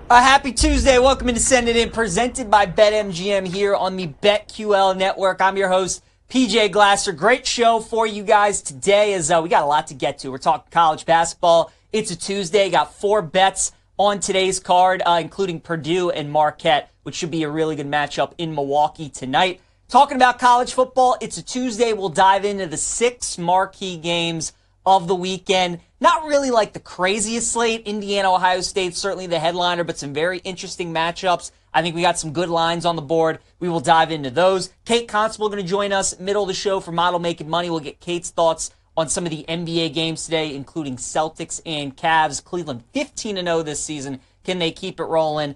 A happy Tuesday. Welcome to Send It In, presented by BetMGM here on the BetQL network. I'm your host, PJ Glasser. Great show for you guys today as we got a lot to get to. We're talking college basketball. It's a Tuesday. Got 4 bets on today's card, including Purdue and Marquette, which should be a really good matchup in Milwaukee tonight. Talking about college football, it's a Tuesday. We'll dive into the 6 marquee games of the weekend. Not really like the craziest slate. Indiana, Ohio State, certainly the headliner, but some very interesting matchups. I think we got some good lines on the board. We will dive into those. Kate Constable going to join us middle of the show for Model Making Money. We'll get Kate's thoughts on some of the NBA games today, including Celtics and Cavs. Cleveland 15-0 this season. Can they keep it rolling?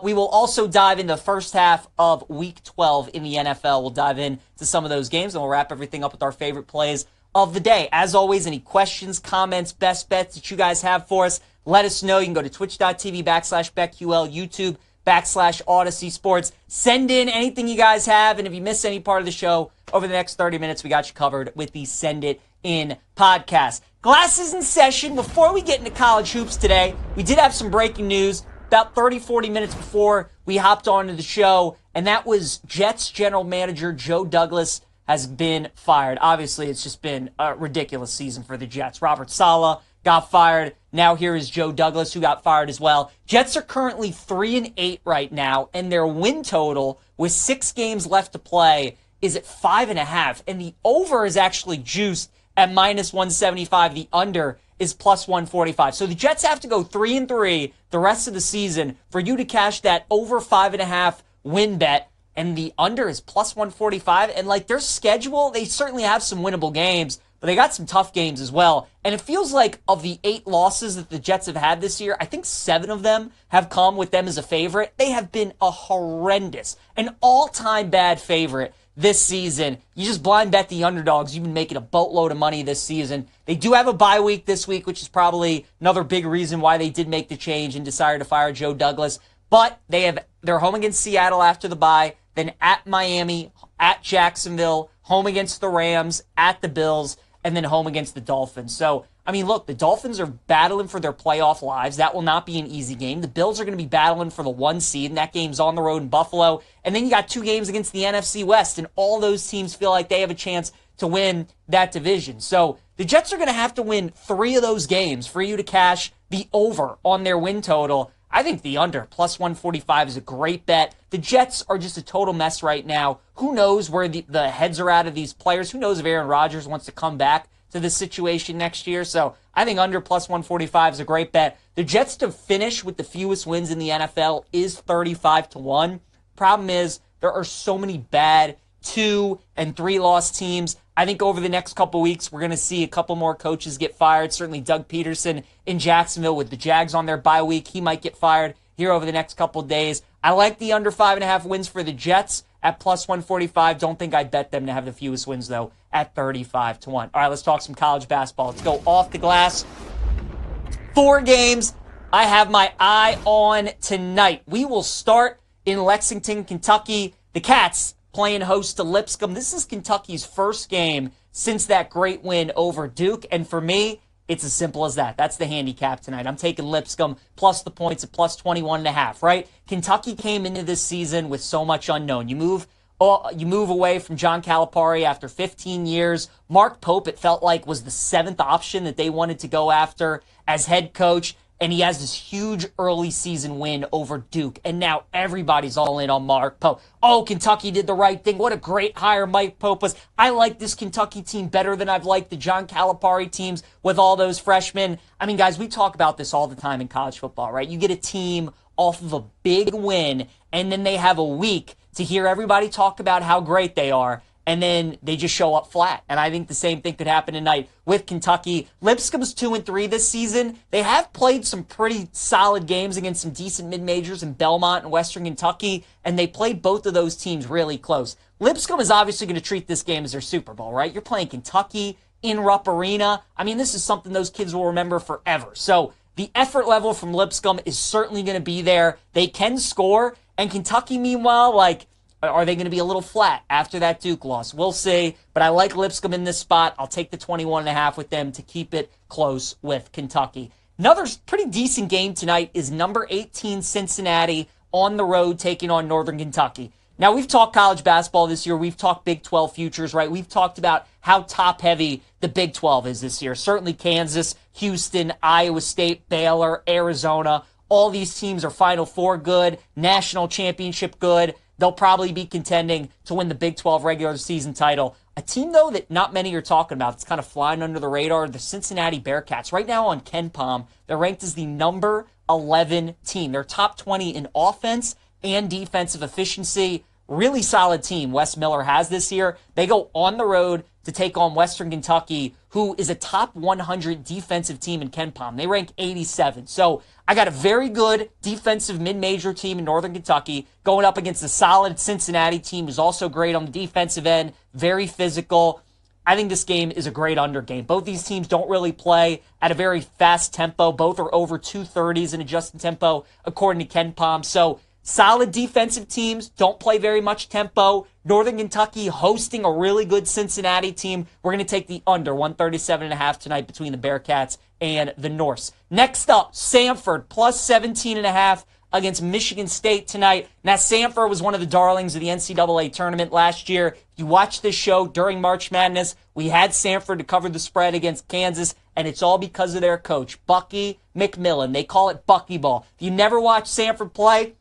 We will also dive into the first half of Week 12 in the NFL. We'll dive into some of those games, and we'll wrap everything up with our favorite plays of the day. As always, any questions, comments, best bets that you guys have for us, let us know. You can go to twitch.tv/BetQL, YouTube /Odyssey Sports. Send in anything you guys have, and if you miss any part of the show over the next 30 minutes, we got you covered with the Send It In podcast. Glasses in session. Before we get into college hoops today, we did have some breaking news about 30-40 minutes before we hopped onto the show, and that was Jets general manager Joe Douglas has been fired. Obviously, it's just been a ridiculous season for the Jets. Robert Saleh got fired. Now here is Joe Douglas, who got fired as well. Jets are currently 3-8 right now, and their win total with 6 games left to play is at 5.5. And the over is actually juiced at -175. The under is +145. So the Jets have to go 3-3 the rest of the season for you to cash that over 5.5 win bet. And the under is +145. And like their schedule, they certainly have some winnable games, but they got some tough games as well. And it feels like of the 8 losses that the Jets have had this year, I think 7 of them have come with them as a favorite. They have been a horrendous, an all-time bad favorite this season. You just blind bet the underdogs. You've been making a boatload of money this season. They do have a bye week this week, which is probably another big reason why they did make the change and decided to fire Joe Douglas. But they're home against Seattle after the bye, then at Miami, at Jacksonville, home against the Rams, at the Bills, and then home against the Dolphins. So, I mean, look, the Dolphins are battling for their playoff lives. That will not be an easy game. The Bills are going to be battling for the 1 seed, and that game's on the road in Buffalo. And then you got 2 games against the NFC West, and all those teams feel like they have a chance to win that division. So the Jets are going to have to win 3 of those games for you to cash the over on their win total. I think the under, +145, is a great bet. The Jets are just a total mess right now. Who knows where the heads are at of these players? Who knows if Aaron Rodgers wants to come back to this situation next year? So I think under +145 is a great bet. The Jets to finish with the fewest wins in the NFL is 35-1. Problem is, there are so many bad 2- and 3-loss teams. I think over the next couple weeks, we're going to see a couple more coaches get fired. Certainly Doug Peterson in Jacksonville with the Jags on their bye week. He might get fired here over the next couple days. I like the under 5.5 wins for the Jets at +145. Don't think I'd bet them to have the fewest wins, though, at 35-1. All right, let's talk some college basketball. Let's go off the glass. 4 games I have my eye on tonight. We will start in Lexington, Kentucky. The Cats playing host to Lipscomb. This is Kentucky's first game since that great win over Duke. And for me, it's as simple as that. That's the handicap tonight. I'm taking Lipscomb plus the points at +21.5, right? Kentucky came into this season with so much unknown. You move away from John Calipari after 15 years. Mark Pope, it felt like, was the 7th option that they wanted to go after as head coach. And he has this huge early season win over Duke. And now everybody's all in on Mark Pope. Oh, Kentucky did the right thing. What a great hire Mike Pope was. I like this Kentucky team better than I've liked the John Calipari teams with all those freshmen. I mean, guys, we talk about this all the time in college football, right? You get a team off of a big win, and then they have a week to hear everybody talk about how great they are, and then they just show up flat. And I think the same thing could happen tonight with Kentucky. Lipscomb's 2-3 this season. They have played some pretty solid games against some decent mid-majors in Belmont and Western Kentucky, and they played both of those teams really close. Lipscomb is obviously going to treat this game as their Super Bowl, right? You're playing Kentucky in Rupp Arena. I mean, this is something those kids will remember forever. So the effort level from Lipscomb is certainly going to be there. They can score, and Kentucky, meanwhile, are they going to be a little flat after that Duke loss? We'll see, but I like Lipscomb in this spot. I'll take the 21.5 with them to keep it close with Kentucky. Another pretty decent game tonight is number 18 Cincinnati on the road taking on Northern Kentucky. Now, we've talked college basketball this year. We've talked Big 12 futures, right? We've talked about how top-heavy the Big 12 is this year. Certainly Kansas, Houston, Iowa State, Baylor, Arizona. All these teams are Final Four good, national championship good. They'll probably be contending to win the Big 12 regular season title. A team, though, that not many are talking about, it's kind of flying under the radar, the Cincinnati Bearcats. Right now on KenPom, they're ranked as the number 11 team. They're top 20 in offense and defensive efficiency. Really solid team Wes Miller has this year. They go on the road to take on Western Kentucky, who is a top 100 defensive team in KenPom. They rank 87. So I got a very good defensive mid-major team in Northern Kentucky going up against a solid Cincinnati team who's also great on the defensive end, very physical. I think this game is a great under game. Both these teams don't really play at a very fast tempo. Both are over 230s in adjusted tempo, according to KenPom. So solid defensive teams, don't play very much tempo. Northern Kentucky hosting a really good Cincinnati team. We're going to take the under 137.5 tonight between the Bearcats and the Norse. Next up, Samford plus 17.5 against Michigan State tonight. Now, Samford was one of the darlings of the NCAA tournament last year. If you watched this show during March Madness, we had Samford to cover the spread against Kansas, and it's all because of their coach, Bucky McMillan. They call it Bucky Ball. If you never watched Samford play,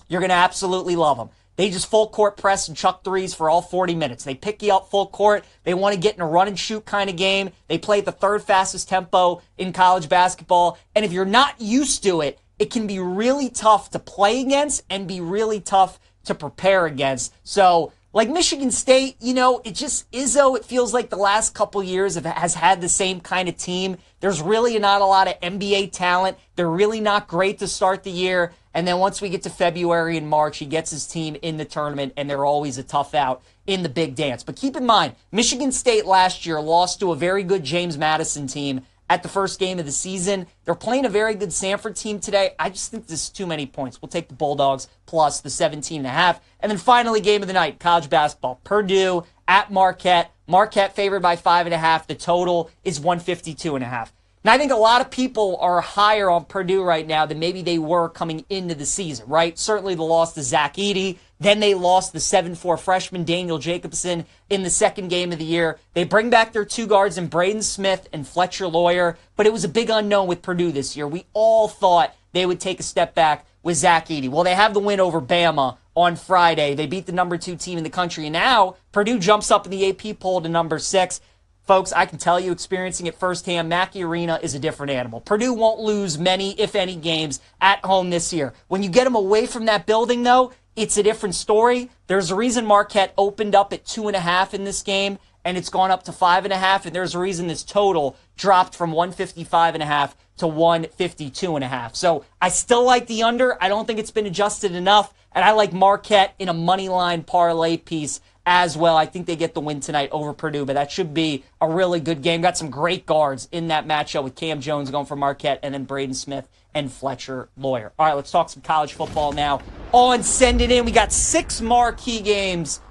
you're going to absolutely love them. They just full court press and chuck threes for all 40 minutes. They pick you up full court. They want to get in a run and shoot kind of game. They play at the third fastest tempo in college basketball. And if you're not used to it, it can be really tough to play against and be really tough to prepare against. So, like Michigan State, it just, Izzo, it feels like the last couple years has had the same kind of team. There's really not a lot of NBA talent. They're really not great to start the year. And then once we get to February and March, he gets his team in the tournament, and they're always a tough out in the big dance. But keep in mind, Michigan State last year lost to a very good James Madison team at the first game of the season. They're playing a very good Samford team today. I just think this is too many points. We'll take the Bulldogs plus the 17.5. And then finally, game of the night, college basketball. Purdue at Marquette. Marquette favored by 5.5. The total is 152.5. Now, I think a lot of people are higher on Purdue right now than maybe they were coming into the season, right? Certainly the loss to Zach Edey. Then they lost the 7'4" freshman Daniel Jacobson in the second game of the year. They bring back their two guards in Braden Smith and Fletcher Lawyer, but it was a big unknown with Purdue this year. We all thought they would take a step back with Zach Edey. Well, they have the win over Bama on Friday. They beat the number 2 team in the country, and now Purdue jumps up in the AP poll to number 6. Folks, I can tell you, experiencing it firsthand, Mackey Arena is a different animal. Purdue won't lose many, if any, games at home this year. When you get them away from that building, though, it's a different story. There's a reason Marquette opened up at 2.5 in this game, and it's gone up to 5.5, and there's a reason this total dropped from 155.5 to 152.5. So I still like the under. I don't think it's been adjusted enough, and I like Marquette in a money line parlay piece as well. I think they get the win tonight over Purdue, but that should be a really good game. Got some great guards in that matchup with Cam Jones going for Marquette and then Braden Smith and Fletcher Lawyer. All right, let's talk some college football now. On Send It In, we got 6 marquee games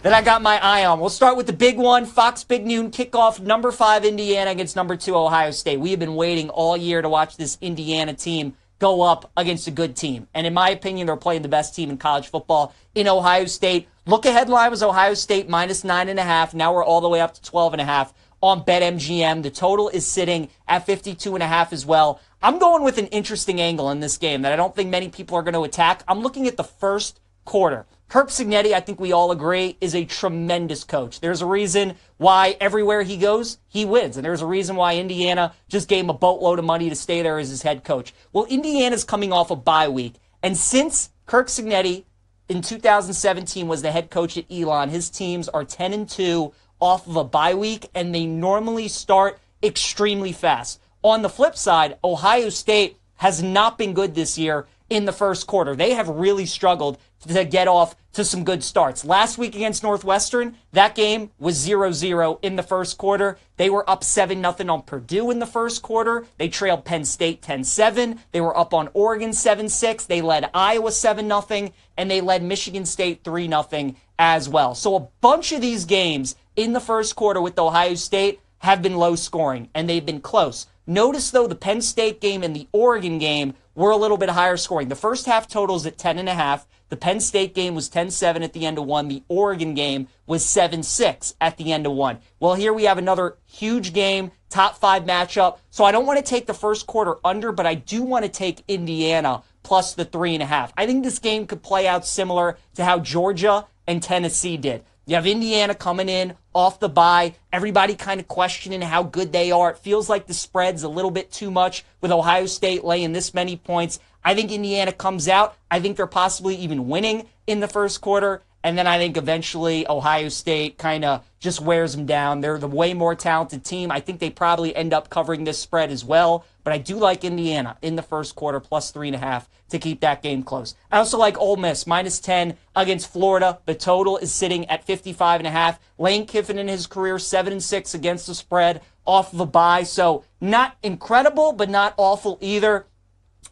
that I got my eye on. We'll start with the big one, Fox Big Noon kickoff, number 5 Indiana against number 2 Ohio State. We have been waiting all year to watch this Indiana team go up against a good team. And in my opinion, they're playing the best team in college football in Ohio State. Look ahead line was Ohio State minus 9.5. Now we're all the way up to 12.5 on BetMGM. The total is sitting at 52.5 as well. I'm going with an interesting angle in this game that I don't think many people are going to attack. I'm looking at the first quarter. Kirk Cignetti, I think we all agree, is a tremendous coach. There's a reason why everywhere he goes, he wins. And there's a reason why Indiana just gave him a boatload of money to stay there as his head coach. Well, Indiana's coming off a bye week. And since Kirk Cignetti in 2017 was the head coach at Elon, his teams are 10-2 off of a bye week, and they normally start extremely fast. On the flip side, Ohio State has not been good this year in the first quarter. They have really struggled to get off to some good starts. Last week against Northwestern, that game was 0-0 in the first quarter. They were up 7-0 on Purdue in the first quarter. They trailed Penn State 10-7. They were up on Oregon 7-6. They led Iowa 7-0, and they led Michigan State 3-0 as well. So a bunch of these games in the first quarter with Ohio State have been low scoring, and they've been close. Notice, though, the Penn State game and the Oregon game were a little bit higher scoring. The first half total is at 10.5. The Penn State game was 10-7 at the end of one. The Oregon game was 7-6 at the end of one. Well, here we have another huge game, top 5 matchup. So I don't want to take the first quarter under, but I do want to take Indiana plus the 3.5. I think this game could play out similar to how Georgia and Tennessee did. You have Indiana coming in off the bye. Everybody kind of questioning how good they are. It feels like the spread's a little bit too much with Ohio State laying this many points. I think Indiana comes out. I think they're possibly even winning in the first quarter. And then I think eventually Ohio State kind of just wears them down. They're the way more talented team. I think they probably end up covering this spread as well. But I do like Indiana in the first quarter, plus 3.5 to keep that game close. I also like Ole Miss, minus 10 against Florida. The total is sitting at 55.5. Lane Kiffin in his career, 7-6 against the spread off the bye. So not incredible, but not awful either.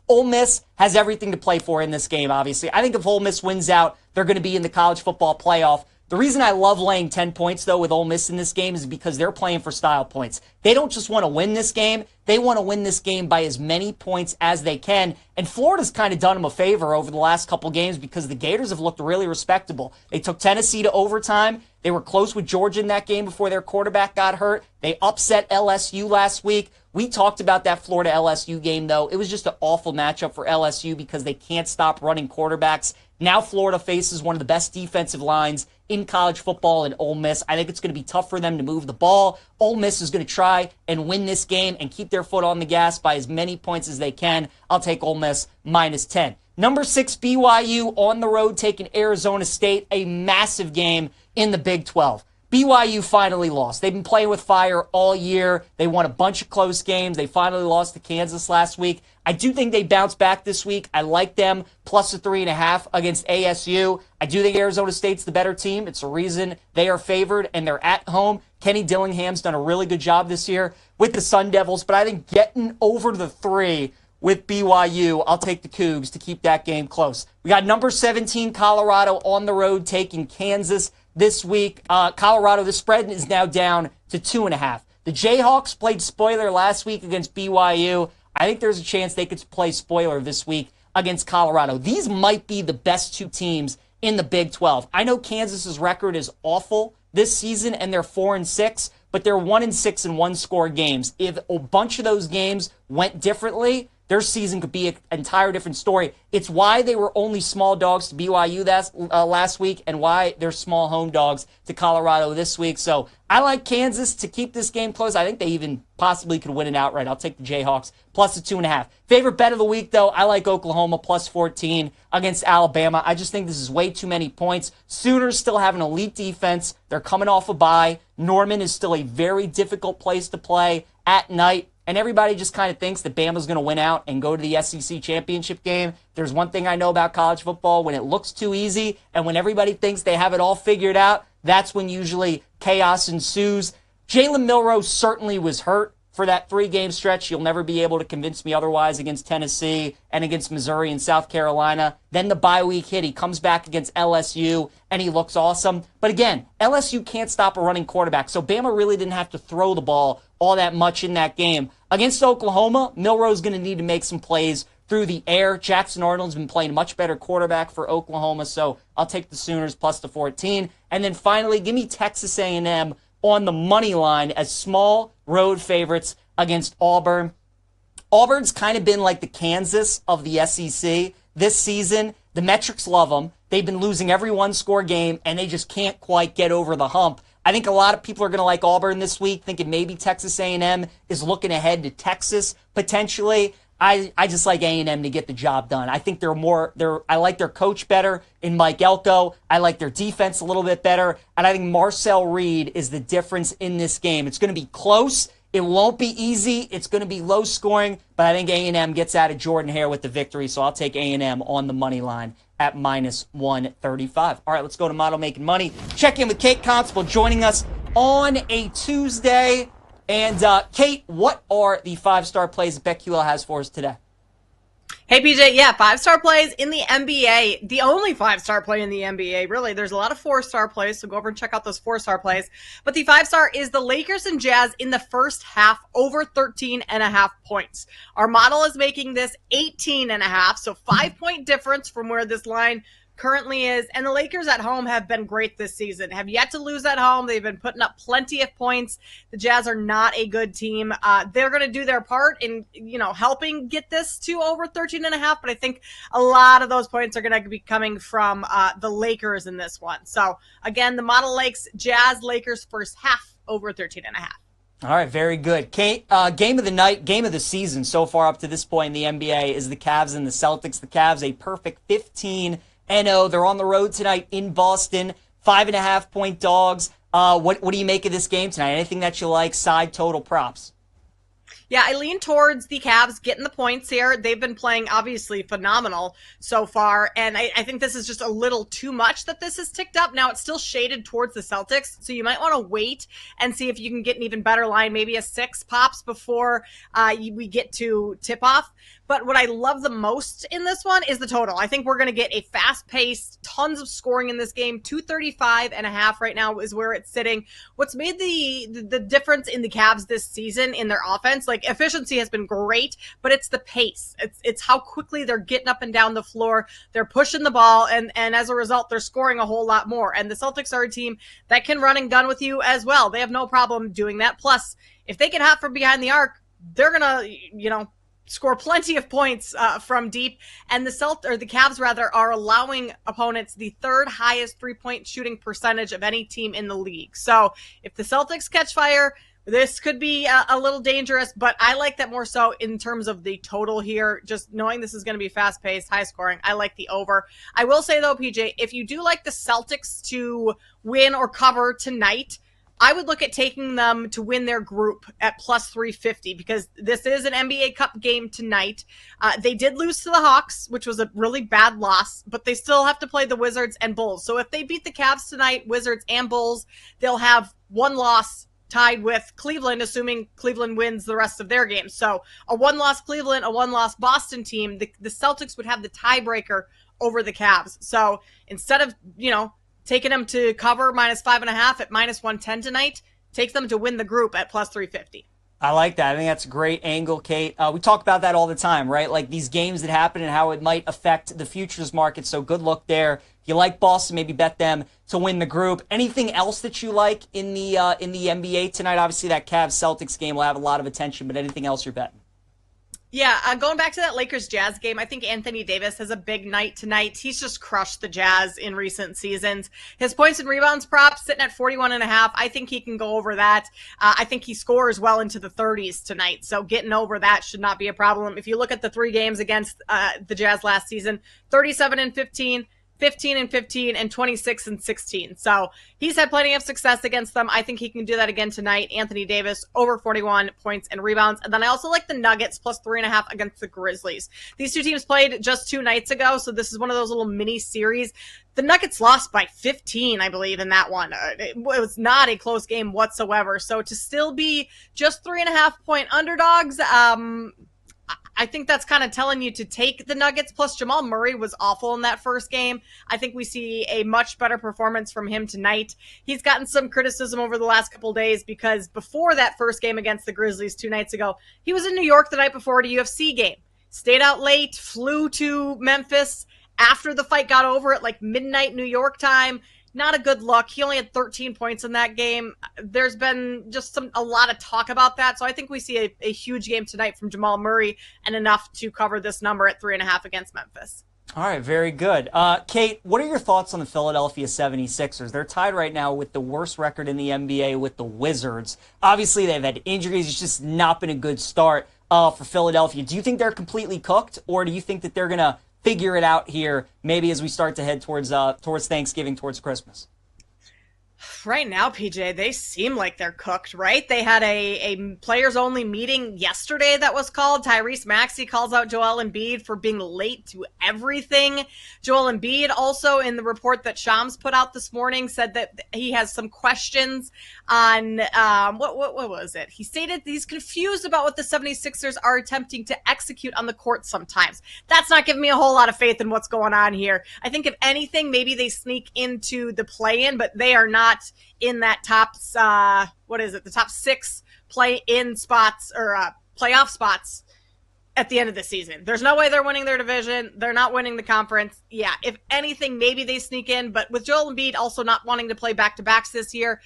Ole Miss has everything to play for in this game, obviously. I think if Ole Miss wins out, they're going to be in the college football playoff. The reason I love laying 10 points, though, with Ole Miss in this game is because they're playing for style points. They don't just want to win this game. They want to win this game by as many points as they can. And Florida's kind of done them a favor over the last couple games because the Gators have looked really respectable. They took Tennessee to overtime. They were close with Georgia in that game before their quarterback got hurt. They upset LSU last week. We talked about that Florida LSU game, though. It was just an awful matchup for LSU because they can't stop running quarterbacks. Now Florida faces one of the best defensive lines in college football in Ole Miss. I think it's going to be tough for them to move the ball. Ole Miss is going to try and win this game and keep their foot on the gas by as many points as they can. I'll take Ole Miss minus 10. Number 6, BYU on the road taking Arizona State, a massive game in the Big 12. BYU finally lost. They've been playing with fire all year. They won a bunch of close games. They finally lost to Kansas last week. I do think they bounce back this week. I like them plus a 3.5 against ASU. I do think Arizona State's the better team. It's a reason they are favored, and they're at home. Kenny Dillingham's done a really good job this year with the Sun Devils, but I think getting over the 3 with BYU, I'll take the Cougs to keep that game close. We got number 17, Colorado, on the road taking Kansas this week. Colorado, the spread is now down to 2.5. The Jayhawks played spoiler last week against BYU. I think there's a chance they could play spoiler this week against Colorado. These might be the best two teams in the Big 12. I know Kansas's record is awful this season, and they're 4-6, but they're 1-6 in one-score games. If a bunch of those games went differently, their season could be an entire different story. It's why they were only small dogs to BYU last week and why they're small home dogs to Colorado this week. So I like Kansas to keep this game close. I think they even possibly could win it outright. I'll take the Jayhawks plus the 2.5. Favorite bet of the week, though, I like Oklahoma plus 14 against Alabama. I just think this is way too many points. Sooners still have an elite defense. They're coming off a bye. Norman is still a very difficult place to play at night. And everybody just kind of thinks that Bama's going to win out and go to the SEC championship game. There's one thing I know about college football. When it looks too easy and when everybody thinks they have it all figured out, that's when usually chaos ensues. Jalen Milroe certainly was hurt for that 3-game stretch. You'll never be able to convince me otherwise against Tennessee and against Missouri and South Carolina. Then the bye week hit. He comes back against LSU, and he looks awesome. But again, LSU can't stop a running quarterback, so Bama really didn't have to throw the ball all that much in that game. Against Oklahoma, Milroe's going to need to make some plays through the air. Jackson Arnold's been playing much better quarterback for Oklahoma, so I'll take the Sooners plus the 14. And then finally, give me Texas A&M on the money line as small road favorites against Auburn. Auburn's kind of been like the Kansas of the SEC this season. The metrics love them. They've been losing every one-score game, and they just can't quite get over the hump. I think a lot of people are going to like Auburn this week, thinking maybe Texas A&M is looking ahead to Texas potentially. I just like A&M to get the job done. I think I like their coach better in Mike Elko. I like their defense a little bit better. And I think Marcel Reed is the difference in this game. It's going to be close. It won't be easy. It's going to be low scoring, but I think A&M gets out of Jordan Hare with the victory, so I'll take A&M on the money line at minus 135. All right, let's go to Model Making Money. Check in with Kate Constable joining us on a Tuesday. And Kate, what are the 5-star plays that BetQL has for us today? Hey, PJ, yeah, five-star plays in the NBA. The only five-star play in the NBA, really. There's a lot of four-star plays, so go over and check out those four-star plays. But the five-star is the Lakers and Jazz in the first half, over 13.5 points. Our model is making this 18.5, so 5-point difference from where this line currently is. And the Lakers at home have been great this season, have yet to lose at home. They've been putting up plenty of points. The Jazz are not a good team. They're going to do their part in, helping get this to over 13.5. But I think a lot of those points are going to be coming from the Lakers in this one. So again, the model likes Jazz Lakers first half over 13.5. All right, very good. Kate, game of the night, game of the season so far up to this point in the NBA is the Cavs and the Celtics. The Cavs, a perfect 15-0. They're on the road tonight in Boston. 5.5-point dogs. What do you make of this game tonight? Anything that you like? Side total props? Yeah, I lean towards the Cavs getting the points here. They've been playing obviously phenomenal so far, and I think this is just a little too much that this is ticked up. Now, it's still shaded towards the Celtics, so you might want to wait and see if you can get an even better line, maybe a 6 pops before we get to tip-off. But what I love the most in this one is the total. I think we're going to get a fast-paced, tons of scoring in this game. 235.5 right now is where it's sitting. What's made the difference in the Cavs this season in their offense, like efficiency has been great, but it's the pace. It's how quickly they're getting up and down the floor. They're pushing the ball, and as a result, they're scoring a whole lot more. And the Celtics are a team that can run and gun with you as well. They have no problem doing that. Plus, if they get hot from behind the arc, they're going to, score plenty of points from deep, and the Cavs are allowing opponents the third highest 3-point shooting percentage of any team in the league. So if the Celtics catch fire, this could be a little dangerous, but I like that more so in terms of the total here, just knowing this is going to be fast-paced, high-scoring. I like the over. I will say, though, PJ, if you do like the Celtics to win or cover tonight, I would look at taking them to win their group at plus 350 because this is an NBA Cup game tonight. They did lose to the Hawks, which was a really bad loss, but they still have to play the Wizards and Bulls. So if they beat the Cavs tonight, Wizards and Bulls, they'll have one loss tied with Cleveland, assuming Cleveland wins the rest of their games. So a one-loss Cleveland, a one-loss Boston team, the Celtics would have the tiebreaker over the Cavs. So instead of, taking them to cover minus 5.5 at minus 110 tonight, takes them to win the group at plus 350. I like that. I think that's a great angle, Kate. We talk about that all the time, right? Like these games that happen and how it might affect the futures market. So good luck there. If you like Boston, maybe bet them to win the group. Anything else that you like in the NBA tonight? Obviously, that Cavs-Celtics game will have a lot of attention, but anything else you're betting? Yeah, going back to that Lakers-Jazz game, I think Anthony Davis has a big night tonight. He's just crushed the Jazz in recent seasons. His points and rebounds prop sitting at 41.5. I think he can go over that. I think he scores well into the 30s tonight, so getting over that should not be a problem. If you look at the 3 games against the Jazz last season, 37-15, 15-15, and 26-16. So he's had plenty of success against them. I think he can do that again tonight. Anthony Davis, over 41 points and rebounds. And then I also like the Nuggets, plus 3.5 against the Grizzlies. These two teams played just 2 nights ago, so this is one of those little mini series. The Nuggets lost by 15, I believe, in that one. It was not a close game whatsoever. So to still be just 3.5-point underdogs, I think that's kind of telling you to take the Nuggets. Plus, Jamal Murray was awful in that first game. I think we see a much better performance from him tonight. He's gotten some criticism over the last couple days because before that first game against the Grizzlies 2 nights ago, he was in New York the night before at a UFC game. Stayed out late, flew to Memphis after the fight got over at like midnight New York time. Not a good look. He only had 13 points in that game. There's been just a lot of talk about that. So I think we see a huge game tonight from Jamal Murray and enough to cover this number at 3.5 against Memphis. All right, very good. Kate, what are your thoughts on the Philadelphia 76ers? They're tied right now with the worst record in the NBA with the Wizards. Obviously, they've had injuries. It's just not been a good start for Philadelphia. Do you think they're completely cooked, or do you think that they're going to figure it out here, maybe as we start to head towards Thanksgiving, towards Christmas? Right now, PJ, they seem like they're cooked, right? They had a players-only meeting yesterday that was called. Tyrese Maxey calls out Joel Embiid for being late to everything. Joel Embiid also, in the report that Shams put out this morning, said that he has some questions on what was it? He stated he's confused about what the 76ers are attempting to execute on the court sometimes. That's not giving me a whole lot of faith in what's going on here. I think if anything, maybe they sneak into the play-in, but they are not in that top the top 6 play-in spots or playoff spots at the end of the season. There's no way they're winning their division. They're not winning the conference. Yeah, if anything, maybe they sneak in. But with Joel Embiid also not wanting to play back-to-backs this year,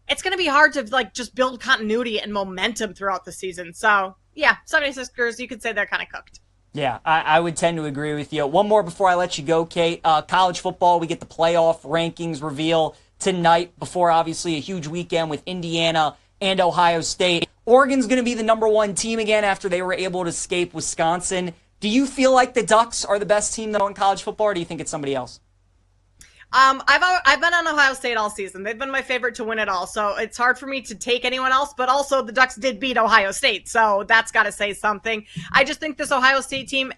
it's going to be hard to just build continuity and momentum throughout the season. So, yeah, 76ers, you could say they're kind of cooked. Yeah, I would tend to agree with you. One more before I let you go, Kate. College football, we get the playoff rankings reveal tonight before, obviously, a huge weekend with Indiana and Ohio State. Oregon's going to be the number 1 team again after they were able to escape Wisconsin. Do you feel like the Ducks are the best team though in college football, or do you think it's somebody else? I've been on Ohio State all season. They've been my favorite to win it all, so it's hard for me to take anyone else, but also the Ducks did beat Ohio State, so that's got to say something. I just think this Ohio State team,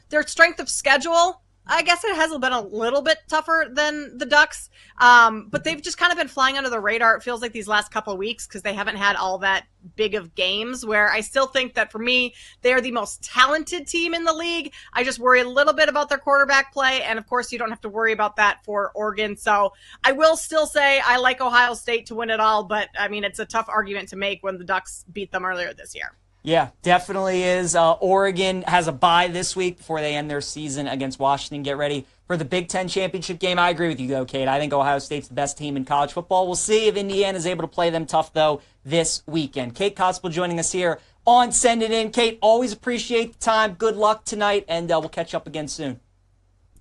their strength of schedule, I guess it has been a little bit tougher than the Ducks, but they've just kind of been flying under the radar, it feels like, these last couple of weeks because they haven't had all that big of games, where I still think that for me, they're the most talented team in the league. I just worry a little bit about their quarterback play, and of course, you don't have to worry about that for Oregon. So I will still say I like Ohio State to win it all, but I mean, it's a tough argument to make when the Ducks beat them earlier this year. Yeah, definitely is. Oregon has a bye this week before they end their season against Washington. Get ready for the Big Ten championship game. I agree with you, though, Kate. I think Ohio State's the best team in college football. We'll see if Indiana is able to play them tough, though, this weekend. Kate Constable joining us here on Send It In. Kate, always appreciate the time. Good luck tonight, and we'll catch up again soon.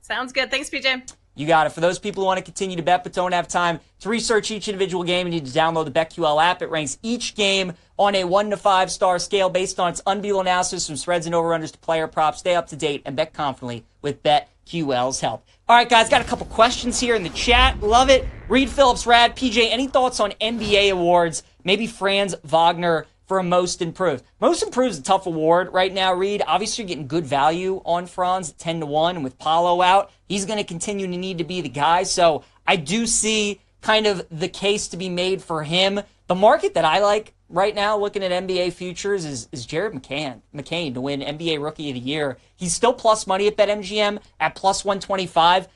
Sounds good. Thanks, PJ. You got it. For those people who want to continue to bet but don't have time to research each individual game, you need to download the BetQL app. It ranks each game on a 1 to 5 star scale based on its unbeatable analysis from spreads and over-unders to player props. Stay up to date and bet confidently with BetQL's help. All right, guys, got a couple questions here in the chat. Love it. Reed Phillips, Rad, PJ, any thoughts on NBA awards? Maybe Franz Wagner for a most improved. Most improved is a tough award right now, Reed. Obviously, you're getting good value on Franz at 10-1, and with Paolo out, he's going to continue to need to be the guy. So I do see kind of the case to be made for him. The market that I like right now, looking at NBA futures, is Jared McCain to win NBA Rookie of the Year. He's still plus money at BetMGM at plus 125.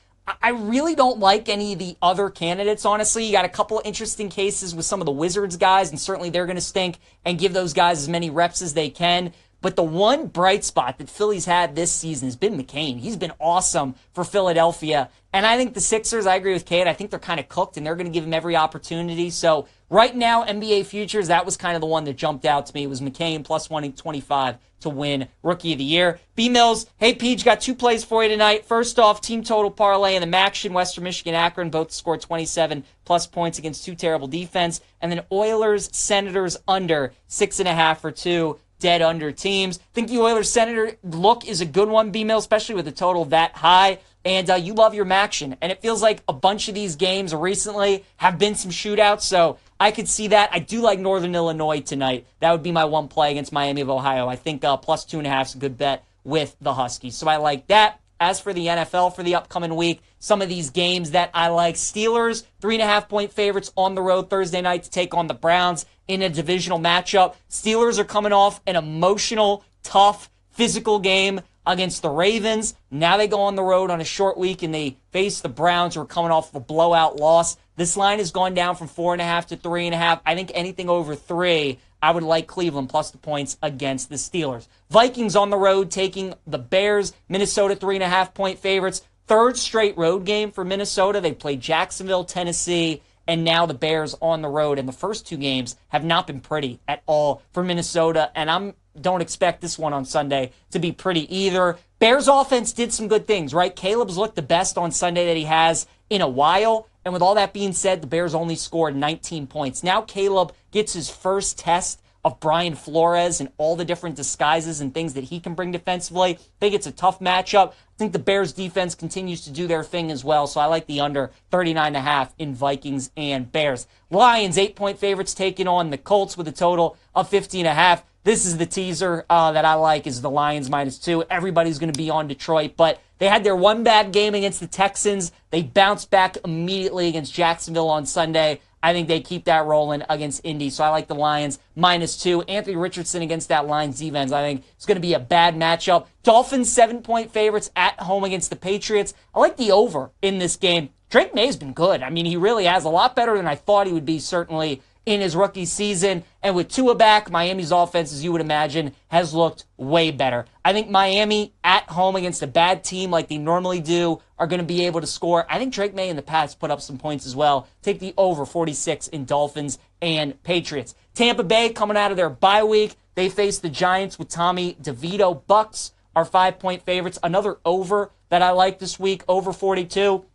I really don't like any of the other candidates, honestly. You got a couple interesting cases with some of the Wizards guys, and certainly they're going to stink and give those guys as many reps as they can. But the one bright spot that Philly's had this season has been McCain. He's been awesome for Philadelphia. And I think the Sixers, I agree with Kate, I think they're kind of cooked, and they're going to give him every opportunity. So right now, NBA futures, that was kind of the one that jumped out to me. It was McCain plus 125 to win Rookie of the Year. B. Mills, hey, Peach, got 2 plays for you tonight. First off, team total parlay and the Maction, Western Michigan, Akron, both scored 27 plus points against 2 terrible defense. And then Oilers, Senators under 6.5 for 2. Dead under teams. I think the Oilers-Senator look is a good one, B-Mill, especially with the total that high. And you love your Maction. And it feels like a bunch of these games recently have been some shootouts, so I could see that. I do like Northern Illinois tonight. That would be my one play against Miami of Ohio. I think plus 2.5 is a good bet with the Huskies. So I like that. As for the NFL for the upcoming week, some of these games that I like. Steelers, 3.5-point favorites on the road Thursday night to take on the Browns in a divisional matchup. Steelers are coming off an emotional, tough, physical game against the Ravens. Now they go on the road on a short week and they face the Browns, who are coming off of a blowout loss. This line has gone down from 4.5 to 3.5. I think anything over 3, I would like Cleveland plus the points against the Steelers. Vikings on the road taking the Bears. Minnesota 3.5-point favorites. Third straight road game for Minnesota. They played Jacksonville, Tennessee, and now the Bears on the road. And the first 2 games have not been pretty at all for Minnesota. And don't expect this one on Sunday to be pretty either. Bears offense did some good things, right? Caleb's looked the best on Sunday that he has in a while. And with all that being said, the Bears only scored 19 points. Now Caleb gets his first test of Brian Flores and all the different disguises and things that he can bring defensively. I think it's a tough matchup. I think the Bears defense continues to do their thing as well, so I like the under 39.5 in Vikings and Bears. Lions, 8-point favorites taking on the Colts with a total of 50.5. This is the teaser that I like, is the Lions -2. Everybody's going to be on Detroit, but they had their one bad game against the Texans. They bounced back immediately against Jacksonville on Sunday. I think they keep that rolling against Indy. So I like the Lions -2. Anthony Richardson against that Lions defense, I think it's going to be a bad matchup. Dolphins 7-point favorites at home against the Patriots. I like the over in this game. Drake May's been good. I mean, he really has, a lot better than I thought he would be, certainly in his rookie season. And with Tua back, Miami's offense, as you would imagine, has looked way better. I think Miami at home against a bad team like they normally do are going to be able to score. I think Drake May in the past put up some points as well. Take the over 46 in Dolphins and Patriots. Tampa Bay coming out of their bye week. They face the Giants with Tommy DeVito. Bucks are 5-point favorites. Another over that I like this week, over 42.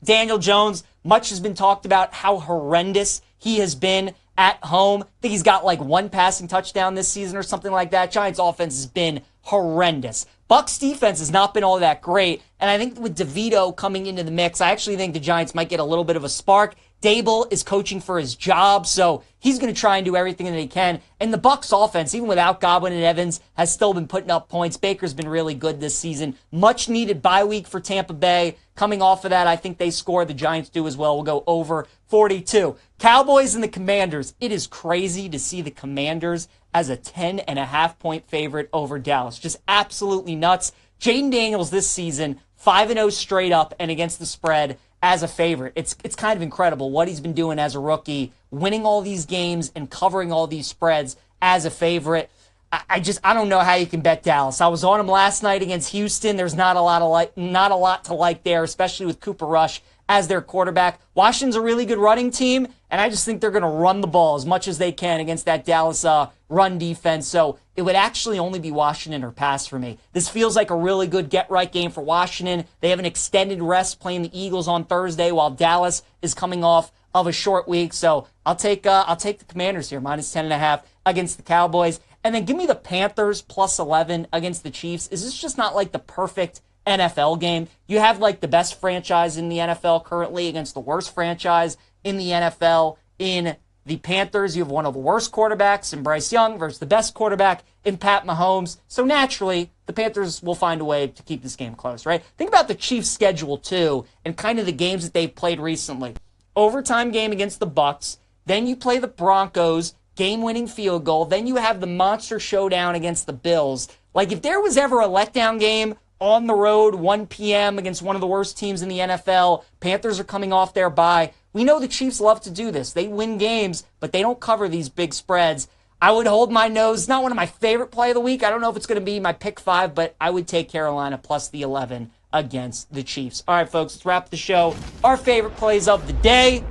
Daniel Jones, much has been talked about how horrendous he has been at home. I think he's got like one passing touchdown this season or something like that. Giants offense has been horrendous. Bucks defense has not been all that great. And I think with DeVito coming into the mix, I actually think the Giants might get a little bit of a spark. Dable is coaching for his job, so he's going to try and do everything that he can. And the Bucks offense, even without Godwin and Evans, has still been putting up points. Baker's been really good this season. Much needed bye week for Tampa Bay. Coming off of that, I think they score. The Giants do as well. We'll go over 42. Cowboys and the Commanders. It is crazy to see the Commanders as a 10.5-point favorite over Dallas. Just absolutely nuts. Jaden Daniels this season, 5-0 straight up and against the spread as a favorite. It's kind of incredible what he's been doing as a rookie, winning all these games and covering all these spreads as a favorite. I don't know how you can bet Dallas. I was on him last night against Houston. There's not a lot to like there, especially with Cooper Rush as their quarterback. Washington's a really good running team, and I just think they're going to run the ball as much as they can against that Dallas run defense. So it would actually only be Washington or pass for me. This feels like a really good get-right game for Washington. They have an extended rest playing the Eagles on Thursday while Dallas is coming off of a short week. So I'll take the Commanders here, -10.5 against the Cowboys. And then give me the Panthers +11 against the Chiefs. Is this just not like the perfect NFL game? You have like the best franchise in the NFL currently against the worst franchise in the NFL in the Panthers. You have one of the worst quarterbacks in Bryce Young versus the best quarterback in Pat Mahomes. So naturally, the Panthers will find a way to keep this game close, right? Think about the Chiefs' schedule too and kind of the games that they've played recently. Overtime game against the Bucks. Then you play the Broncos, game-winning field goal. Then you have the monster showdown against the Bills. Like if there was ever a letdown game on the road, 1 p.m. against one of the worst teams in the NFL, Panthers are coming off their bye. We know the Chiefs love to do this. They win games, but they don't cover these big spreads. I would hold my nose. Not one of my favorite play of the week. I don't know if it's going to be my pick 5, but I would take Carolina +11 against the Chiefs. All right, folks, let's wrap the show. Our favorite plays of the day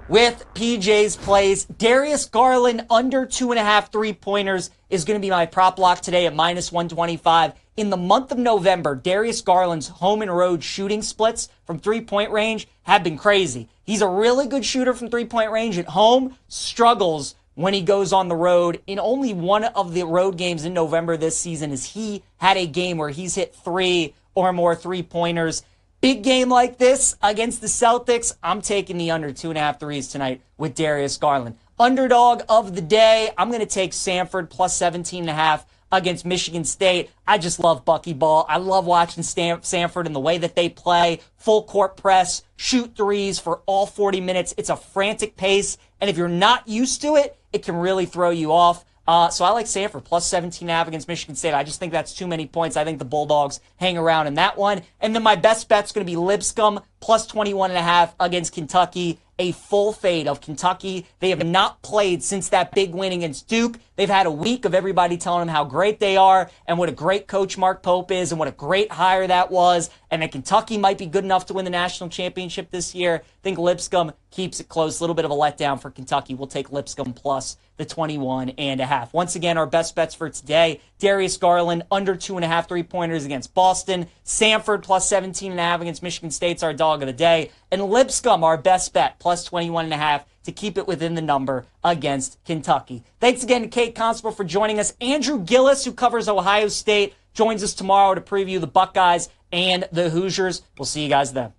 with PJ's plays. Darius Garland under 2.5 3-pointers is going to be my prop lock today at -125. In the month of November, Darius Garland's home and road shooting splits from 3-point range have been crazy. He's a really good shooter from 3-point range at home, struggles when he goes on the road. In only one of the road games in November this season has he had a game where he's hit 3 or more 3-pointers. Big game like this against the Celtics, I'm taking the under 2.5 threes tonight with Darius Garland. Underdog of the day, I'm going to take Samford +17.5 against Michigan State. I just love buckyball. I love watching Samford and the way that they play. Full court press, shoot threes for all 40 minutes. It's a frantic pace, and if you're not used to it, it can really throw you off. So I like Samford +17.5 against Michigan State. I just think that's too many points. I think the Bulldogs hang around in that one. And then my best bet's going to be Lipscomb +21.5 against Kentucky. A full fade of Kentucky. They have not played since that big win against Duke. They've had a week of everybody telling them how great they are and what a great coach Mark Pope is and what a great hire that was, and that Kentucky might be good enough to win the national championship this year. I think Lipscomb keeps it close. A little bit of a letdown for Kentucky. We'll take Lipscomb +21.5. Once again, our best bets for today: Darius Garland under 2.5 3-pointers against Boston. Samford +17.5 against Michigan State's our dog of the day. And Lipscomb, our best bet, +21.5 to keep it within the number against Kentucky. Thanks again to Kate Constable for joining us. Andrew Gillis, who covers Ohio State, joins us tomorrow to preview the Buckeyes and the Hoosiers. We'll see you guys then.